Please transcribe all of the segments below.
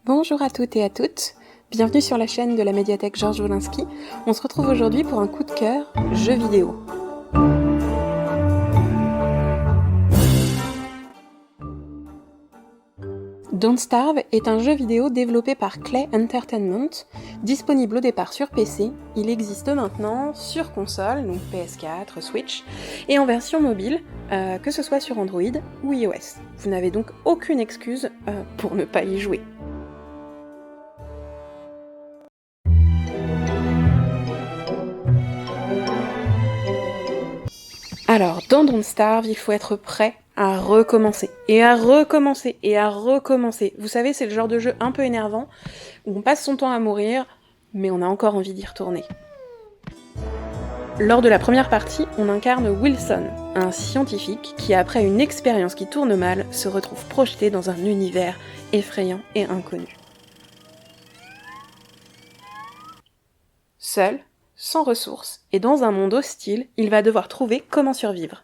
Bonjour à toutes et à toutes, bienvenue sur la chaîne de la médiathèque Georges Wolinski. On se retrouve aujourd'hui pour un coup de cœur jeu vidéo. Don't Starve est un jeu vidéo développé par Klei Entertainment, disponible au départ sur PC. Il existe maintenant sur console, donc PS4, Switch, et en version mobile, que ce soit sur Android ou iOS. Vous n'avez donc aucune excuse pour ne pas y jouer. Alors, dans Don't Starve, il faut être prêt à recommencer, et à recommencer, et à recommencer. Vous savez, c'est le genre de jeu un peu énervant, où on passe son temps à mourir, mais on a encore envie d'y retourner. Lors de la première partie, on incarne Wilson, un scientifique qui, après une expérience qui tourne mal, se retrouve projeté dans un univers effrayant et inconnu. Seul, sans ressources, et dans un monde hostile, il va devoir trouver comment survivre.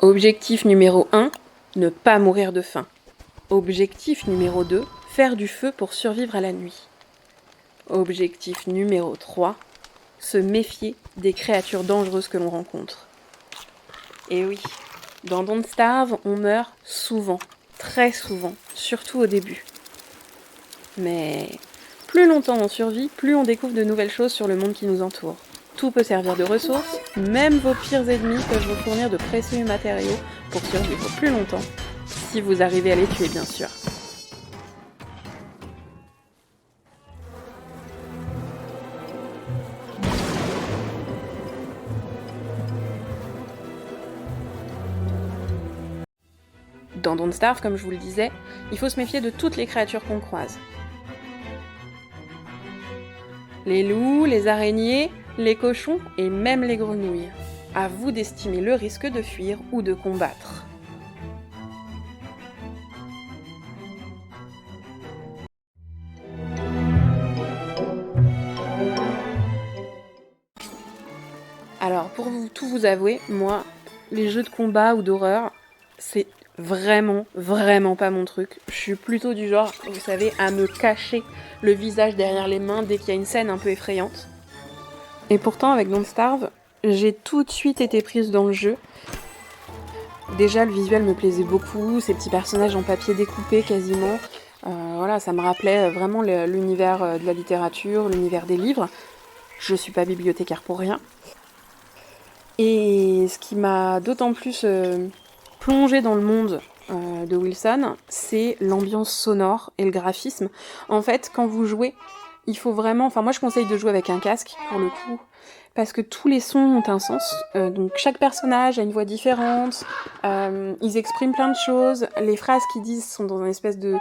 Objectif numéro 1, ne pas mourir de faim. Objectif numéro 2, faire du feu pour survivre à la nuit. Objectif numéro 3, se méfier des créatures dangereuses que l'on rencontre. Et oui, dans Don't Starve, on meurt souvent, très souvent, surtout au début. Mais plus longtemps on survit, plus on découvre de nouvelles choses sur le monde qui nous entoure. Tout peut servir de ressource, même vos pires ennemis peuvent vous fournir de précieux matériaux pour survivre plus longtemps, si vous arrivez à les tuer bien sûr. Dans Don't Starve, comme je vous le disais, il faut se méfier de toutes les créatures qu'on croise. Les loups, les araignées, les cochons et même les grenouilles. À vous d'estimer le risque de fuir ou de combattre. Alors, pour tout vous avouer, moi, les jeux de combat ou d'horreur, c'est vraiment pas mon truc. Je suis plutôt du genre, vous savez, à me cacher le visage derrière les mains dès qu'il y a une scène un peu effrayante. Et pourtant, avec Don't Starve, j'ai tout de suite été prise dans le jeu. Déjà, le visuel me plaisait beaucoup, ces petits personnages en papier découpé quasiment. Voilà, ça me rappelait vraiment l'univers de la littérature, l'univers des livres. Je suis pas bibliothécaire pour rien. Et ce qui m'a d'autant plus plongée dans le monde de Wilson, c'est l'ambiance sonore et le graphisme. En fait, quand vous jouez, il faut vraiment... Enfin, moi, je conseille de jouer avec un casque, pour le coup, parce que tous les sons ont un sens. Donc, chaque personnage a une voix différente, ils expriment plein de choses, les phrases qu'ils disent sont dans une espèce de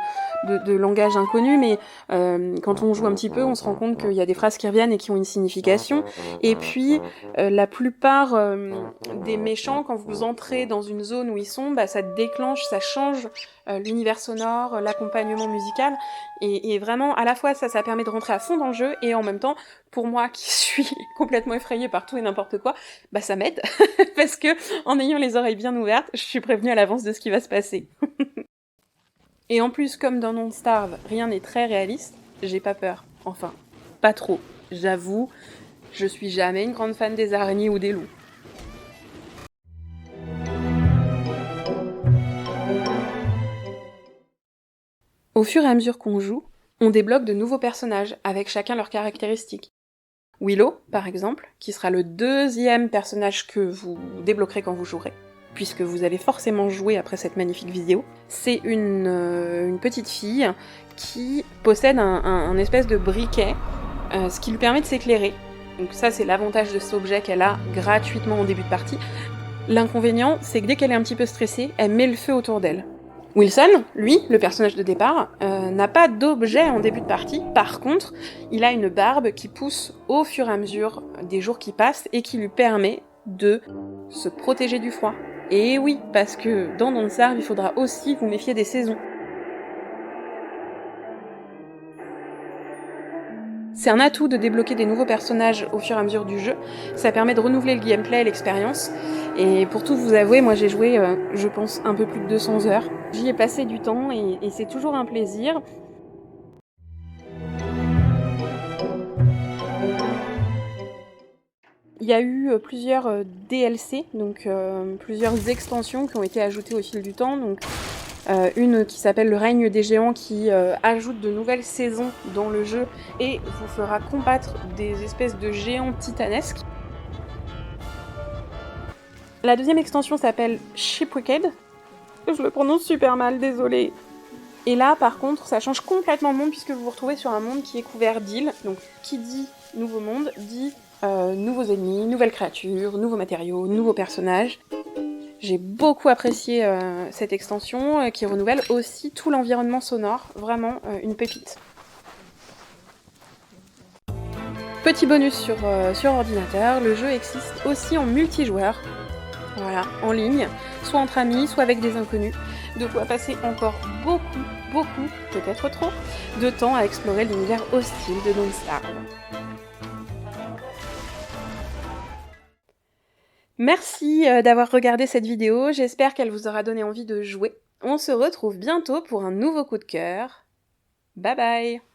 langage inconnu, mais quand on joue un petit peu, on se rend compte qu'il y a des phrases qui reviennent et qui ont une signification. Et puis, la plupart des méchants, quand vous entrez dans une zone où ils sont, bah, ça déclenche, ça change l'univers sonore, l'accompagnement musical, et vraiment, à la fois, ça permet de rentrer à fond dans le jeu, et en même temps, pour moi, qui suis complètement effrayée par tout et n'importe quoi, bah ça m'aide, parce que, en ayant les oreilles bien ouvertes, je suis prévenue à l'avance de ce qui va se passer. Et en plus, comme dans Don't Starve, rien n'est très réaliste, j'ai pas peur. Enfin, pas trop. J'avoue, je suis jamais une grande fan des araignées ou des loups. Au fur et à mesure qu'on joue, on débloque de nouveaux personnages, avec chacun leurs caractéristiques. Willow, par exemple, qui sera le deuxième personnage que vous débloquerez quand vous jouerez, puisque vous allez forcément jouer après cette magnifique vidéo. C'est une petite fille qui possède un espèce de briquet, ce qui lui permet de s'éclairer. Donc ça, c'est l'avantage de cet objet qu'elle a gratuitement au début de partie. L'inconvénient, c'est que dès qu'elle est un petit peu stressée, elle met le feu autour d'elle. Wilson, lui, le personnage de départ, n'a pas d'objet en début de partie. Par contre, il a une barbe qui pousse au fur et à mesure des jours qui passent et qui lui permet de se protéger du froid. Et oui, parce que dans Don't Starve, il faudra aussi vous méfier des saisons. C'est un atout de débloquer des nouveaux personnages au fur et à mesure du jeu, ça permet de renouveler le gameplay et l'expérience, Et pour tout vous avouer, moi j'ai joué, je pense, un peu plus de 200 heures. J'y ai passé du temps et c'est toujours un plaisir. Il y a eu plusieurs DLC, donc plusieurs extensions qui ont été ajoutées au fil du temps. Donc, une qui s'appelle Le Règne des Géants qui ajoute de nouvelles saisons dans le jeu et vous fera combattre des espèces de géants titanesques. La deuxième extension s'appelle Shipwrecked. Je le prononce super mal, désolée. Et là, par contre, ça change complètement de monde puisque vous vous retrouvez sur un monde qui est couvert d'îles. Donc, qui dit nouveau monde, dit nouveaux ennemis, nouvelles créatures, nouveaux matériaux, nouveaux personnages. J'ai beaucoup apprécié cette extension qui renouvelle aussi tout l'environnement sonore, vraiment une pépite. Petit bonus sur ordinateur, le jeu existe aussi en multijoueur, voilà, en ligne, soit entre amis, soit avec des inconnus. De quoi passer encore beaucoup, peut-être trop, de temps à explorer l'univers hostile de Don't Starve. Merci d'avoir regardé cette vidéo, j'espère qu'elle vous aura donné envie de jouer. On se retrouve bientôt pour un nouveau coup de cœur. Bye bye!